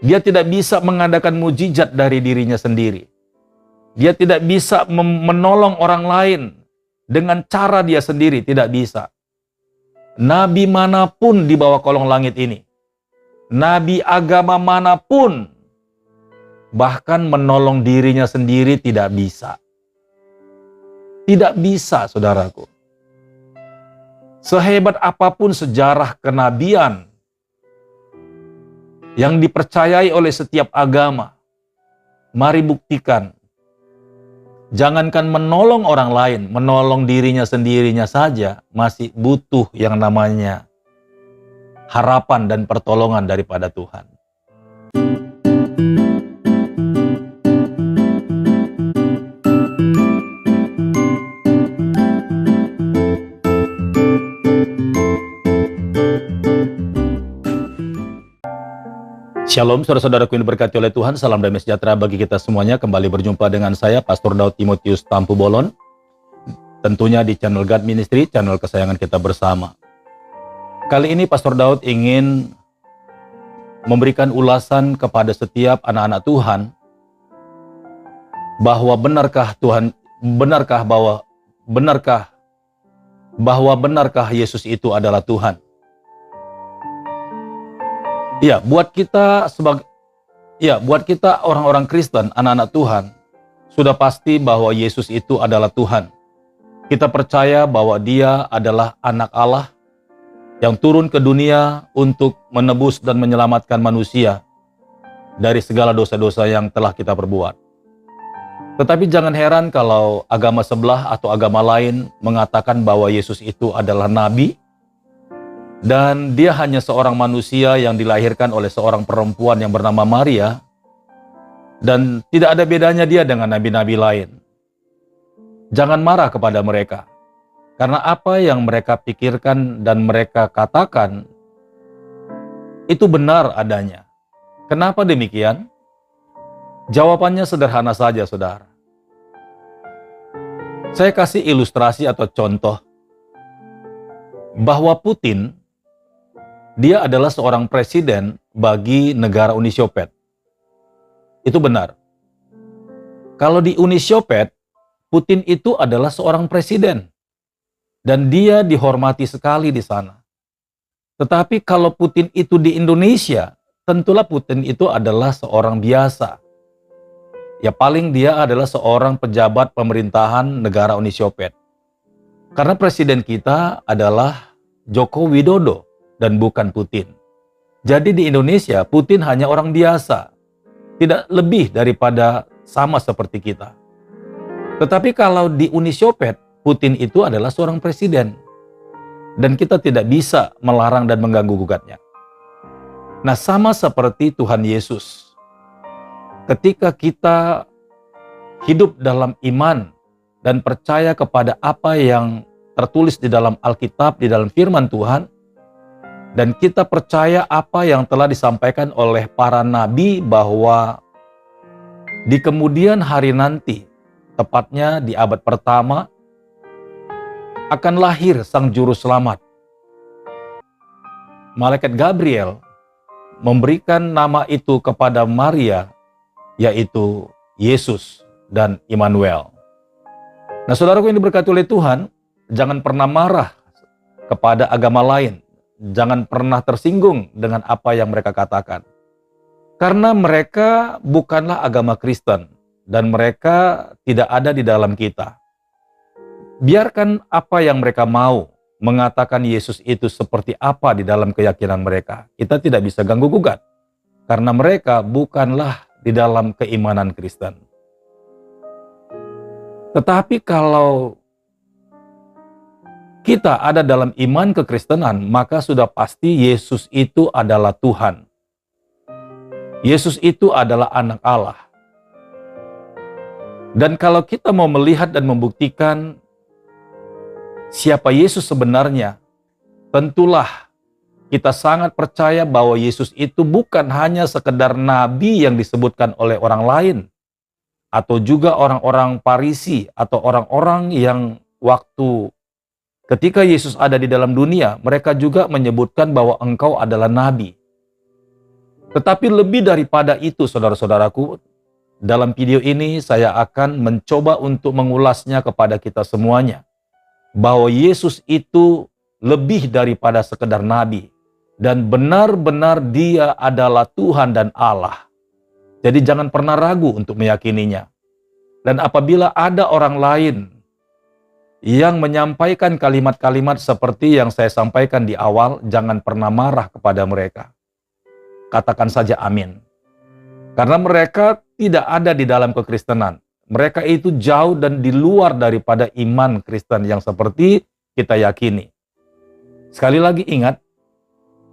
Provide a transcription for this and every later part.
Dia tidak bisa mengadakan mujizat dari dirinya sendiri. Dia tidak bisa menolong orang lain dengan cara dia sendiri, tidak bisa. Nabi manapun di bawah kolong langit ini, nabi agama manapun, bahkan menolong dirinya sendiri tidak bisa. Tidak bisa, saudaraku. Sehebat apapun sejarah kenabian yang dipercayai oleh setiap agama, mari buktikan. Jangankan menolong orang lain, menolong dirinya sendirinya saja masih butuh yang namanya harapan dan pertolongan daripada Tuhan. Shalom saudara-saudaraku yang diberkati oleh Tuhan, salam damai sejahtera bagi kita semuanya. Kembali berjumpa dengan saya, Pastor Daud Timotius Tampu Bolon. Tentunya di channel God Ministry, channel kesayangan kita bersama. Kali ini Pastor Daud ingin memberikan ulasan kepada setiap anak-anak Tuhan, bahwa benarkah Yesus itu adalah Tuhan? Ya, buat kita orang-orang Kristen, anak-anak Tuhan, sudah pasti bahwa Yesus itu adalah Tuhan. Kita percaya bahwa Dia adalah anak Allah yang turun ke dunia untuk menebus dan menyelamatkan manusia dari segala dosa-dosa yang telah kita perbuat. Tetapi jangan heran kalau agama sebelah atau agama lain mengatakan bahwa Yesus itu adalah nabi, dan dia hanya seorang manusia yang dilahirkan oleh seorang perempuan yang bernama Maria, dan tidak ada bedanya dia dengan nabi-nabi lain. Jangan marah kepada mereka, karena apa yang mereka pikirkan dan mereka katakan itu benar adanya. Kenapa demikian? Jawabannya sederhana saja, saudara. Saya kasih ilustrasi atau contoh bahwa Putin, dia adalah seorang presiden bagi negara Uni Soviet. Itu benar. Kalau di Uni Soviet, Putin itu adalah seorang presiden. Dan dia dihormati sekali di sana. Tetapi kalau Putin itu di Indonesia, tentulah Putin itu adalah seorang biasa. Ya paling dia adalah seorang pejabat pemerintahan negara Uni Soviet. Karena presiden kita adalah Joko Widodo dan bukan Putin. Jadi di Indonesia, Putin hanya orang biasa, tidak lebih daripada sama seperti kita. Tetapi kalau di Uni Soviet, Putin itu adalah seorang presiden, dan kita tidak bisa melarang dan mengganggu-gugatnya. Nah, sama seperti Tuhan Yesus. Ketika kita hidup dalam iman dan percaya kepada apa yang tertulis di dalam Alkitab, di dalam firman Tuhan, dan kita percaya apa yang telah disampaikan oleh para nabi bahwa di kemudian hari nanti, tepatnya di abad pertama, akan lahir Sang Juru Selamat. Malaikat Gabriel memberikan nama itu kepada Maria, yaitu Yesus dan Immanuel. Nah, saudaraku yang diberkati oleh Tuhan, jangan pernah marah kepada agama lain. Jangan pernah tersinggung dengan apa yang mereka katakan. Karena mereka bukanlah agama Kristen dan mereka tidak ada di dalam kita. Biarkan apa yang mereka mau mengatakan Yesus itu seperti apa di dalam keyakinan mereka. Kita tidak bisa ganggu gugat karena mereka bukanlah di dalam keimanan Kristen. Tetapi kalau kita ada dalam iman kekristenan, maka sudah pasti Yesus itu adalah Tuhan. Yesus itu adalah anak Allah. Dan kalau kita mau melihat dan membuktikan siapa Yesus sebenarnya, tentulah kita sangat percaya bahwa Yesus itu bukan hanya sekedar nabi yang disebutkan oleh orang lain, atau juga orang-orang Farisi, atau orang-orang yang waktu ketika Yesus ada di dalam dunia, mereka juga menyebutkan bahwa engkau adalah nabi. Tetapi lebih daripada itu, saudara-saudaraku, dalam video ini saya akan mencoba untuk mengulasnya kepada kita semuanya. Bahwa Yesus itu lebih daripada sekedar nabi. Dan benar-benar dia adalah Tuhan dan Allah. Jadi jangan pernah ragu untuk meyakininya. Dan apabila ada orang lain yang menyampaikan kalimat-kalimat seperti yang saya sampaikan di awal, jangan pernah marah kepada mereka. Katakan saja amin. Karena mereka tidak ada di dalam kekristenan. Mereka itu jauh dan di luar daripada iman Kristen yang seperti kita yakini. Sekali lagi ingat,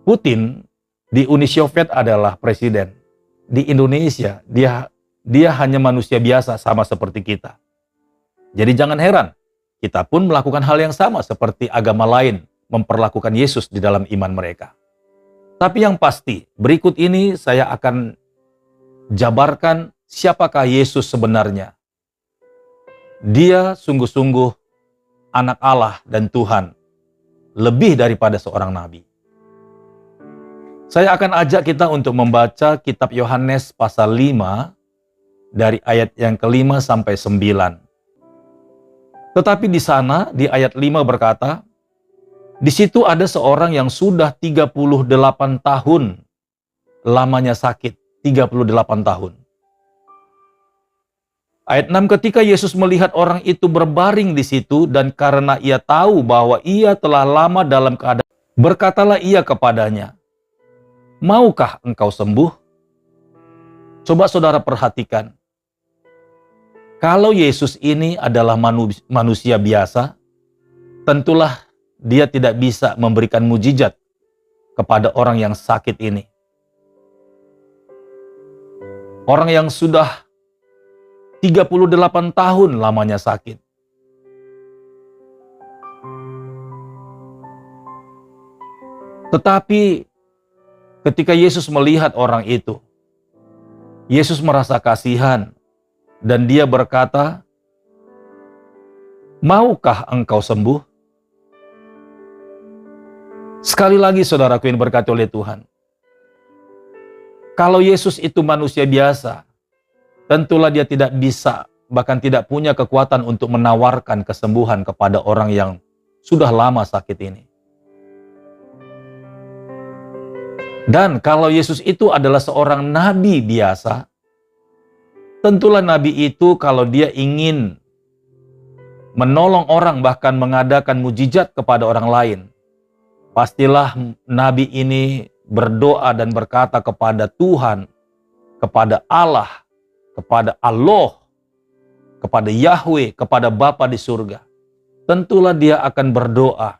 Putin di Uni Soviet adalah presiden. Di Indonesia, dia hanya manusia biasa sama seperti kita. Jadi jangan heran, kita pun melakukan hal yang sama seperti agama lain memperlakukan Yesus di dalam iman mereka. Tapi yang pasti, berikut ini saya akan jabarkan siapakah Yesus sebenarnya. Dia sungguh-sungguh anak Allah dan Tuhan, lebih daripada seorang nabi. Saya akan ajak kita untuk membaca kitab Yohanes pasal 5 dari ayat yang ke-5 sampai 9. Tetapi di sana, di ayat 5 berkata, di situ ada seorang yang sudah 38 tahun lamanya sakit, 38 tahun. Ayat 6, ketika Yesus melihat orang itu berbaring di situ dan karena ia tahu bahwa ia telah lama dalam keadaan, berkatalah ia kepadanya, maukah engkau sembuh? Coba saudara perhatikan. Kalau Yesus ini adalah manusia biasa, tentulah dia tidak bisa memberikan mujizat kepada orang yang sakit ini. Orang yang sudah 38 tahun lamanya sakit. Tetapi ketika Yesus melihat orang itu, Yesus merasa kasihan dan dia berkata, maukah engkau sembuh? Sekali lagi saudaraku yang diberkati oleh Tuhan. Kalau Yesus itu manusia biasa, tentulah dia tidak bisa, bahkan tidak punya kekuatan untuk menawarkan kesembuhan kepada orang yang sudah lama sakit ini. Dan kalau Yesus itu adalah seorang nabi biasa, tentulah nabi itu kalau dia ingin menolong orang bahkan mengadakan mujizat kepada orang lain, pastilah nabi ini berdoa dan berkata kepada Tuhan, kepada Allah, kepada Allah, kepada Yahweh, kepada Bapa di surga. Tentulah dia akan berdoa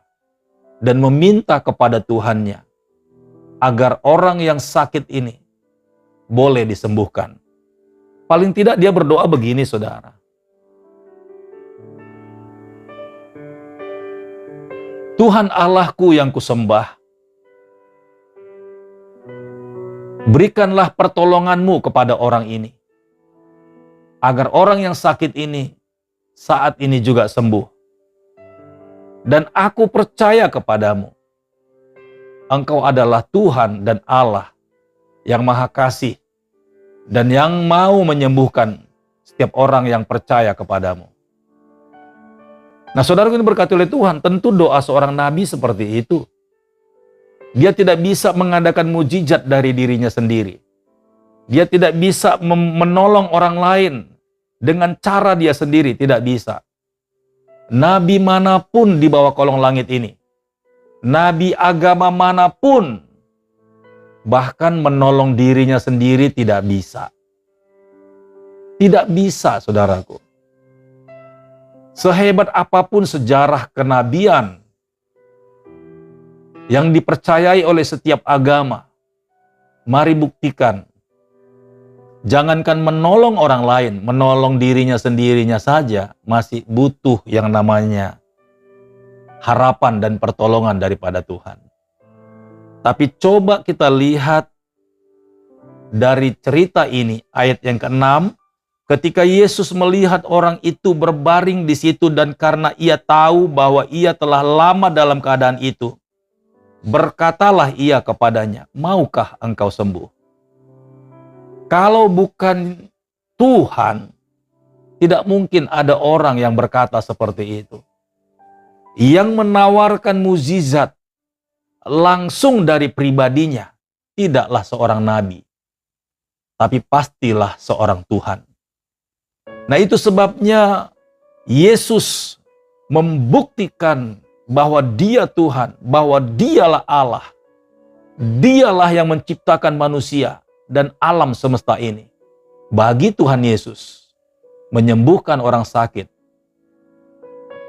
dan meminta kepada Tuhannya agar orang yang sakit ini boleh disembuhkan. Paling tidak dia berdoa begini, saudara. Tuhan Allahku yang kusembah, berikanlah pertolonganmu kepada orang ini, agar orang yang sakit ini saat ini juga sembuh. Dan aku percaya kepadamu, Engkau adalah Tuhan dan Allah yang Maha Kasih dan yang mau menyembuhkan setiap orang yang percaya kepadamu. Nah, saudara ini berkati oleh Tuhan, tentu doa seorang nabi seperti itu. Dia tidak bisa mengadakan mujizat dari dirinya sendiri. Dia tidak bisa menolong orang lain dengan cara dia sendiri, tidak bisa. Nabi manapun di bawah kolong langit ini, nabi agama manapun, bahkan menolong dirinya sendiri tidak bisa. Tidak bisa, saudaraku. Sehebat apapun sejarah kenabian yang dipercayai oleh setiap agama, mari buktikan. Jangankan menolong orang lain, menolong dirinya sendirinya saja masih butuh yang namanya harapan dan pertolongan daripada Tuhan. Tapi coba kita lihat dari cerita ini, ayat yang ke-6, ketika Yesus melihat orang itu berbaring di situ dan karena ia tahu bahwa ia telah lama dalam keadaan itu, berkatalah ia kepadanya, maukah engkau sembuh? Kalau bukan Tuhan, tidak mungkin ada orang yang berkata seperti itu. Yang menawarkan mukjizat langsung dari pribadinya tidaklah seorang nabi, tapi pastilah seorang Tuhan. Nah, itu sebabnya Yesus membuktikan bahwa Dia Tuhan, bahwa Dialah Allah. Dialah yang menciptakan manusia dan alam semesta ini. Bagi Tuhan Yesus, menyembuhkan orang sakit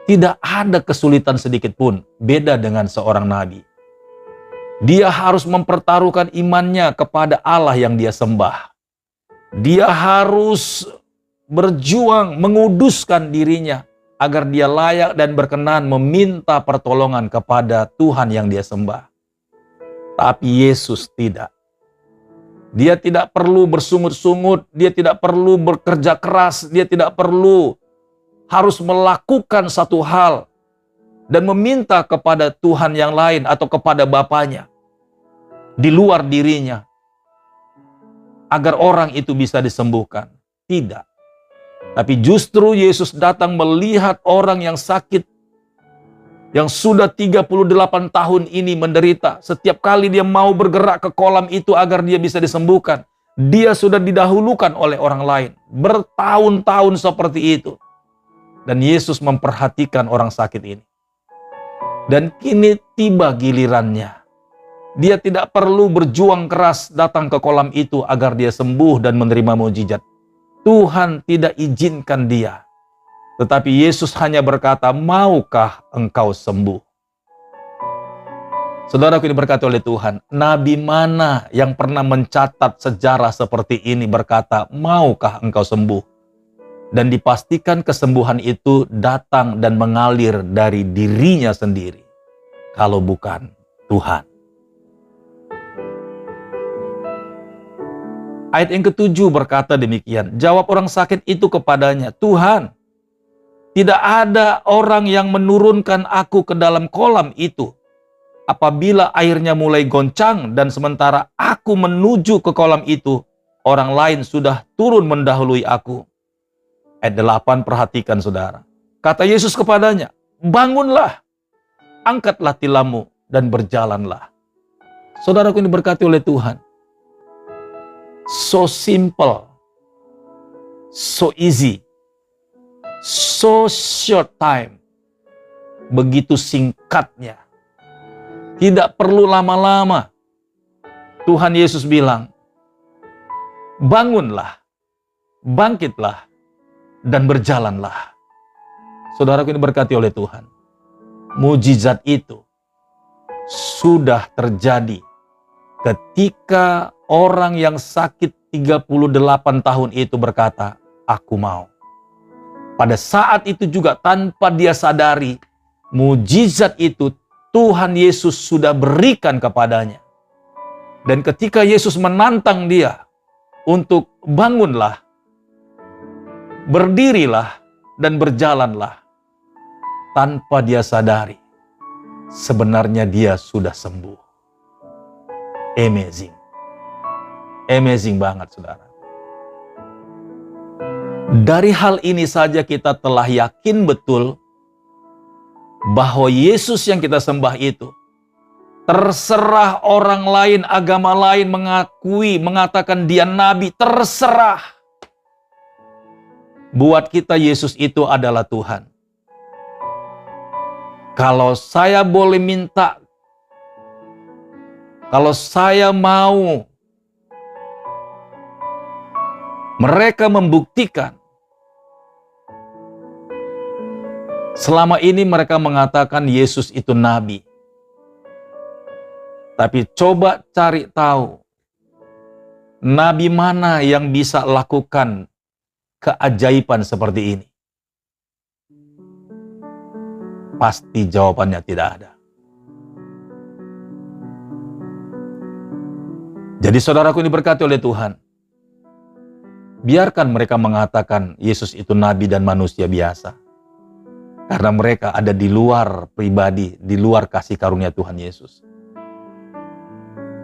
tidak ada kesulitan sedikit pun, beda dengan seorang nabi. Dia harus mempertaruhkan imannya kepada Allah yang dia sembah. Dia harus berjuang menguduskan dirinya agar dia layak dan berkenan meminta pertolongan kepada Tuhan yang dia sembah. Tapi Yesus tidak. Dia tidak perlu bersungut-sungut, dia tidak perlu bekerja keras, dia tidak perlu harus melakukan satu hal dan meminta kepada Tuhan yang lain atau kepada Bapanya di luar dirinya agar orang itu bisa disembuhkan. Tidak. Tapi justru Yesus datang melihat orang yang sakit, yang sudah 38 tahun ini menderita. Setiap kali dia mau bergerak ke kolam itu agar dia bisa disembuhkan, dia sudah didahulukan oleh orang lain. Bertahun-tahun seperti itu. Dan Yesus memperhatikan orang sakit ini. Dan kini tiba gilirannya. Dia tidak perlu berjuang keras datang ke kolam itu agar dia sembuh dan menerima mukjizat. Tuhan tidak izinkan dia. Tetapi Yesus hanya berkata, maukah engkau sembuh? Saudaraku ini berkata oleh Tuhan, nabi mana yang pernah mencatat sejarah seperti ini berkata, maukah engkau sembuh? Dan dipastikan kesembuhan itu datang dan mengalir dari dirinya sendiri. Kalau bukan Tuhan. Ayat yang ke-7 berkata demikian. Jawab orang sakit itu kepadanya, Tuhan, tidak ada orang yang menurunkan aku ke dalam kolam itu apabila airnya mulai goncang dan sementara aku menuju ke kolam itu, orang lain sudah turun mendahului aku. Ayat 8, perhatikan saudara. Kata Yesus kepadanya, bangunlah, angkatlah tilammu dan berjalanlah. Saudaraku ini berkati oleh Tuhan. So simple, so easy, so short time. Begitu singkatnya. Tidak perlu lama-lama. Tuhan Yesus bilang, bangunlah, bangkitlah, dan berjalanlah. Saudaraku ini berkati oleh Tuhan. Mujizat itu sudah terjadi ketika orang yang sakit 38 tahun itu berkata, aku mau. Pada saat itu juga tanpa dia sadari, mujizat itu Tuhan Yesus sudah berikan kepadanya. Dan ketika Yesus menantang dia untuk bangunlah, berdirilah, dan berjalanlah, tanpa dia sadari, sebenarnya dia sudah sembuh. Amazing. Amazing banget, saudara. Dari hal ini saja kita telah yakin betul bahwa Yesus yang kita sembah itu, terserah orang lain, agama lain mengatakan dia nabi, terserah. Buat kita Yesus itu adalah Tuhan. Kalau saya boleh minta, kalau saya mau mereka membuktikan, selama ini mereka mengatakan Yesus itu nabi. Tapi coba cari tahu, nabi mana yang bisa lakukan keajaiban seperti ini? Pasti jawabannya tidak ada. Jadi saudaraku ini berkati oleh Tuhan, biarkan mereka mengatakan Yesus itu nabi dan manusia biasa. Karena mereka ada di luar pribadi, di luar kasih karunia Tuhan Yesus.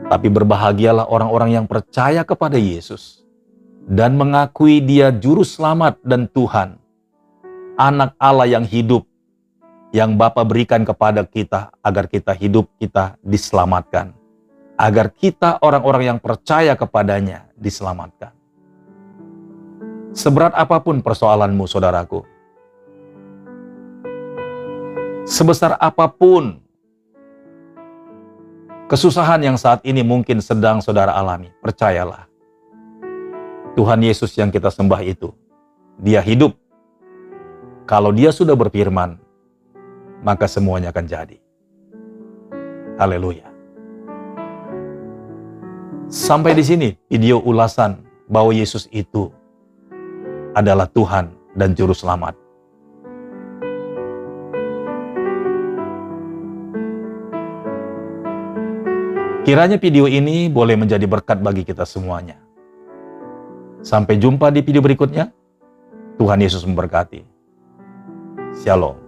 Tapi berbahagialah orang-orang yang percaya kepada Yesus. dan mengakui Dia Juru Selamat dan Tuhan, Anak Allah yang hidup, yang Bapa berikan kepada kita agar kita hidup, kita diselamatkan. Agar kita orang-orang yang percaya kepadanya diselamatkan. Seberat apapun persoalanmu, saudaraku, sebesar apapun kesusahan yang saat ini mungkin sedang saudara alami, percayalah, Tuhan Yesus yang kita sembah itu, Dia hidup. Kalau Dia sudah berfirman, maka semuanya akan jadi. Haleluya. Sampai di sini video ulasan bahwa Yesus itu adalah Tuhan dan Juru Selamat. Kiranya video ini boleh menjadi berkat bagi kita semuanya. Sampai jumpa di video berikutnya. Tuhan Yesus memberkati. Shalom.